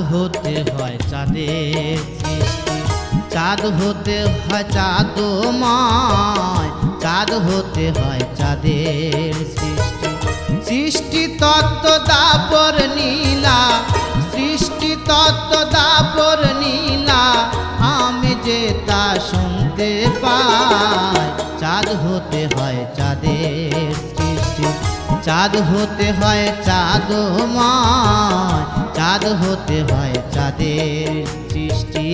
হতে হয় চাঁদের সৃষ্টি, চাঁদ হতে হয় চাঁদময়, চাঁদ হতে হয় চাঁদের সৃষ্টি। সৃষ্টি তত্ত্ব দাপর নীলা, সৃষ্টি তত্ত্ব দাপর নীলা, আমি যে তা শুনতে পাই। চাঁদ হতে হয় চাঁদের সৃষ্টি, চাঁদ হতে হয় চাঁদময়, চাঁদ হতে হয় চাঁদের সৃষ্টি।